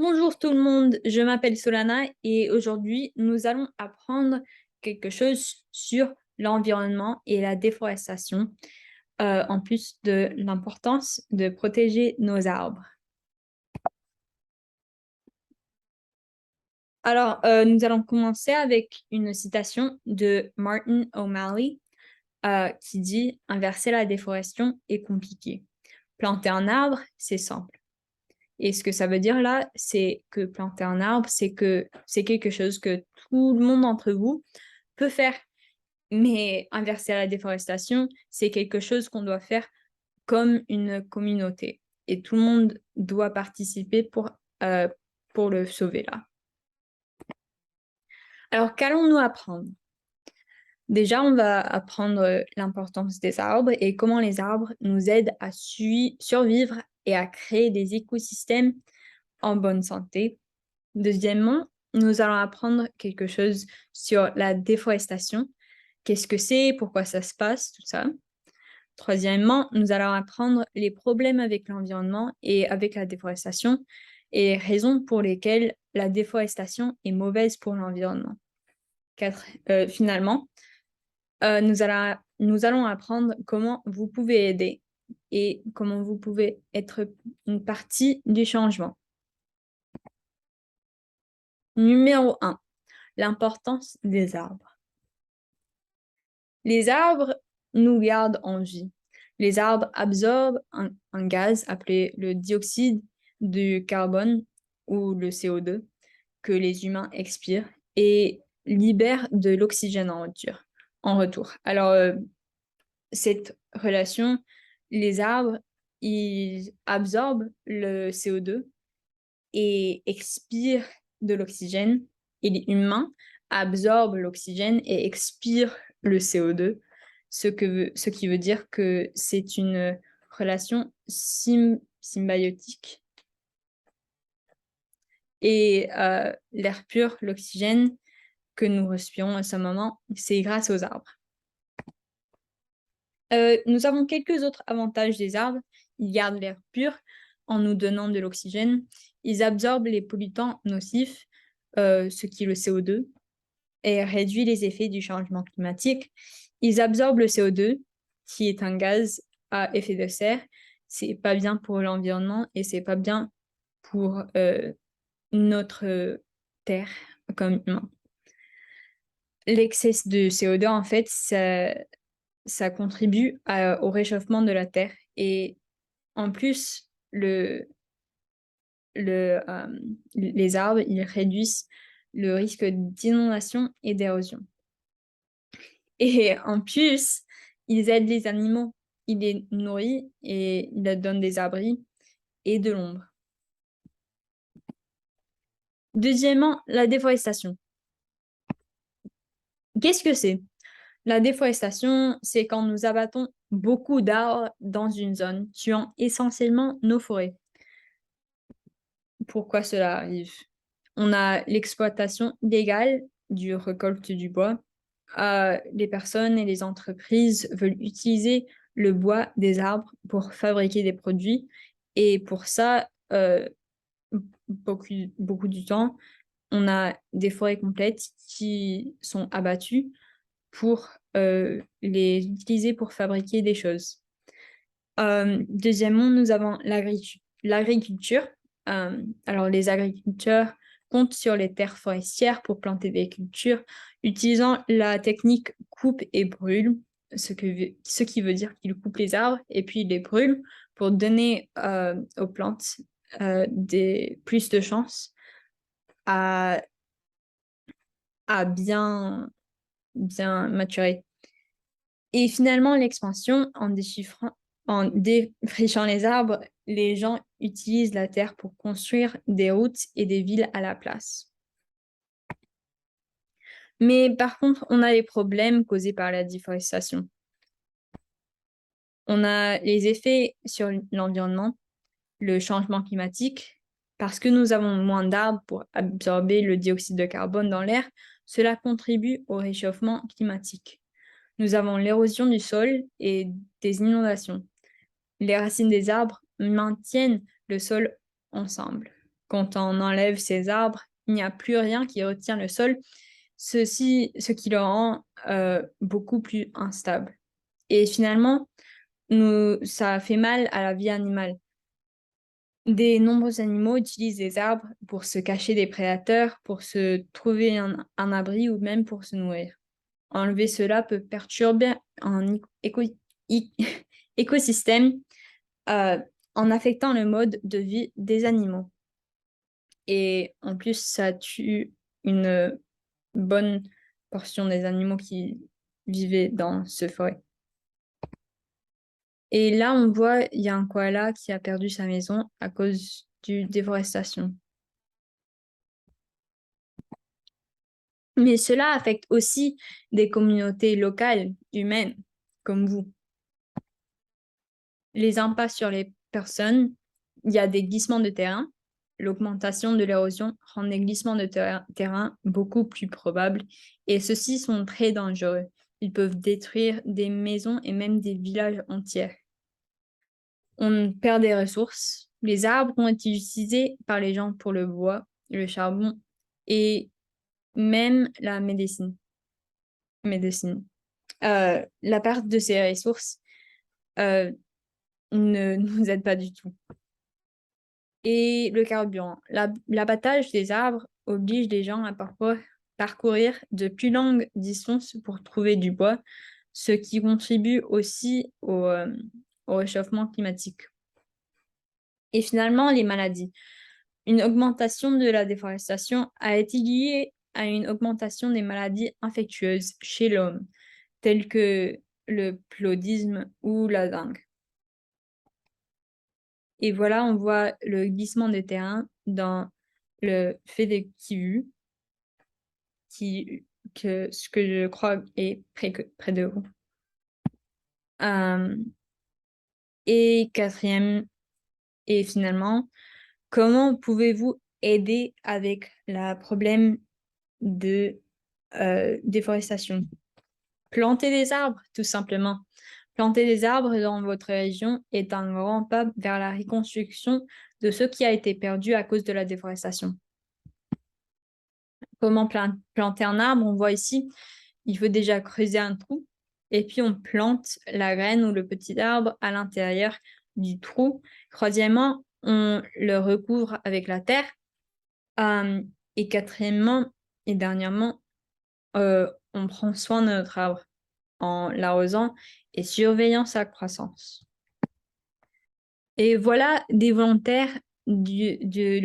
Bonjour tout le monde, je m'appelle Solana et aujourd'hui nous allons apprendre quelque chose sur l'environnement et la déforestation, en plus de l'importance de protéger nos arbres. Alors, nous allons commencer avec une citation de Martin O'Malley qui dit: Inverser la déforestation est compliqué. Planter un arbre, c'est simple. Et ce que ça veut dire là, c'est que planter un arbre, c'est que c'est quelque chose que tout le monde d'entre vous peut faire. Mais inverser la déforestation, c'est quelque chose qu'on doit faire comme une communauté. Et tout le monde doit participer pour le sauver là. Alors, qu'allons-nous apprendre? Déjà, on va apprendre l'importance des arbres et comment les arbres nous aident à survivre et à créer des écosystèmes en bonne santé. Deuxièmement, nous allons apprendre quelque chose sur la déforestation. Qu'est-ce que c'est, pourquoi ça se passe, tout ça. Troisièmement, nous allons apprendre les problèmes avec l'environnement et avec la déforestation et les raisons pour lesquelles la déforestation est mauvaise pour l'environnement. Finalement, nous allons apprendre comment vous pouvez aider et comment vous pouvez être une partie du changement. Numéro 1. L'importance des arbres. Les arbres nous gardent en vie. Les arbres absorbent un gaz appelé le dioxyde de carbone ou le CO2 que les humains expirent et libèrent de l'oxygène en retour. Alors, cette relation, les arbres, ils absorbent le CO2 et expirent de l'oxygène, et les humains absorbent l'oxygène et expirent le CO2, ce qui veut dire que c'est une relation symbiotique. Et l'air pur, l'oxygène que nous respirons à ce moment, c'est grâce aux arbres. Nous avons quelques autres avantages des arbres. Ils gardent l'air pur en nous donnant de l'oxygène. Ils absorbent les pollutants nocifs, ce qui est le CO2, et réduit les effets du changement climatique. Ils absorbent le CO2, qui est un gaz à effet de serre. C'est pas bien pour l'environnement et c'est pas bien pour notre terre comme humain. L'excès de CO2, en fait, ça contribue au réchauffement de la Terre. Et en plus, les arbres, ils réduisent le risque d'inondation et d'érosion. Et en plus, ils aident les animaux. Ils les nourrissent et ils leur donnent des abris et de l'ombre. Deuxièmement, la déforestation. Qu'est-ce que c'est? La déforestation, c'est quand nous abattons beaucoup d'arbres dans une zone, tuant essentiellement nos forêts. Pourquoi cela arrive? On a l'exploitation illégale du récolte du bois. Les personnes et les entreprises veulent utiliser le bois des arbres pour fabriquer des produits. Et pour ça, beaucoup du temps, on a des forêts complètes qui sont abattues pour les utiliser pour fabriquer des choses. Deuxièmement, nous avons l'agriculture. Alors, les agriculteurs comptent sur les terres forestières pour planter des cultures, utilisant la technique coupe et brûle, ce qui veut dire qu'ils coupent les arbres et puis ils les brûlent pour donner aux plantes plus de chances à, à bien maturer. Et finalement, l'expansion, en défrichant les arbres, les gens utilisent la terre pour construire des routes et des villes à la place. Mais par contre, on a les problèmes causés par la déforestation. On a les effets sur l'environnement, le changement climatique. Parce que nous avons moins d'arbres pour absorber le dioxyde de carbone dans l'air, cela contribue au réchauffement climatique. Nous avons l'érosion du sol et des inondations. Les racines des arbres maintiennent le sol ensemble. Quand on enlève ces arbres, il n'y a plus rien qui retient le sol, ce qui le rend beaucoup plus instable. Et finalement, ça fait mal à la vie animale. De nombreux animaux utilisent les arbres pour se cacher des prédateurs, pour se trouver un abri ou même pour se nourrir. Enlever cela peut perturber un écosystème euh, en affectant le mode de vie des animaux. Et en plus, ça tue une bonne portion des animaux qui vivaient dans ce forêt. Et là, on voit, il y a un koala qui a perdu sa maison à cause de déforestation. Mais cela affecte aussi des communautés locales, humaines, comme vous. Les impacts sur les personnes, il y a des glissements de terrain. L'augmentation de l'érosion rend les glissements de terrain beaucoup plus probables et ceux-ci sont très dangereux. Ils peuvent détruire des maisons et même des villages entiers. On perd des ressources. Les arbres ont été utilisés par les gens pour le bois, le charbon et même la médecine. La perte de ces ressources euh, ne nous aide pas du tout. Et le carburant. L'abattage des arbres oblige les gens à parfois parcourir de plus longues distances pour trouver du bois, ce qui contribue aussi au réchauffement climatique. Et finalement, les maladies. Une augmentation de la déforestation a été liée à une augmentation des maladies infectieuses chez l'homme, telles que le paludisme ou la dengue. Et voilà, on voit le glissement des terrains dans le fait des kiwis, ce que je crois est près de vous. Et quatrième, et finalement, comment pouvez-vous aider avec le problème de déforestation? Planter des arbres, tout simplement. Planter des arbres dans votre région est un grand pas vers la reconstruction de ce qui a été perdu à cause de la déforestation. Comment planter un arbre? On voit ici, il faut déjà creuser un trou et puis on plante la graine ou le petit arbre à l'intérieur du trou. Troisièmement, on le recouvre avec la terre. Et quatrièmement et dernièrement, on prend soin de notre arbre en l'arrosant et surveillant sa croissance. Et voilà des volontaires de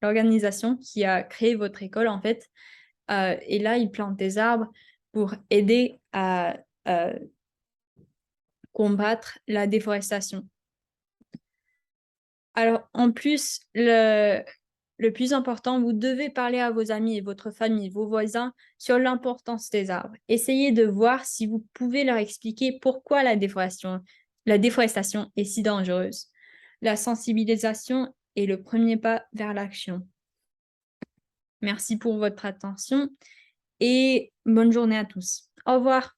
l'organisation qui a créé votre école, en fait. Et là, ils plantent des arbres pour aider à combattre la déforestation. Alors, en plus, le plus important, vous devez parler à vos amis et votre famille, vos voisins, sur l'importance des arbres. Essayez de voir si vous pouvez leur expliquer pourquoi la déforestation est si dangereuse. La sensibilisation est le premier pas vers l'action. Merci pour votre attention et bonne journée à tous. Au revoir.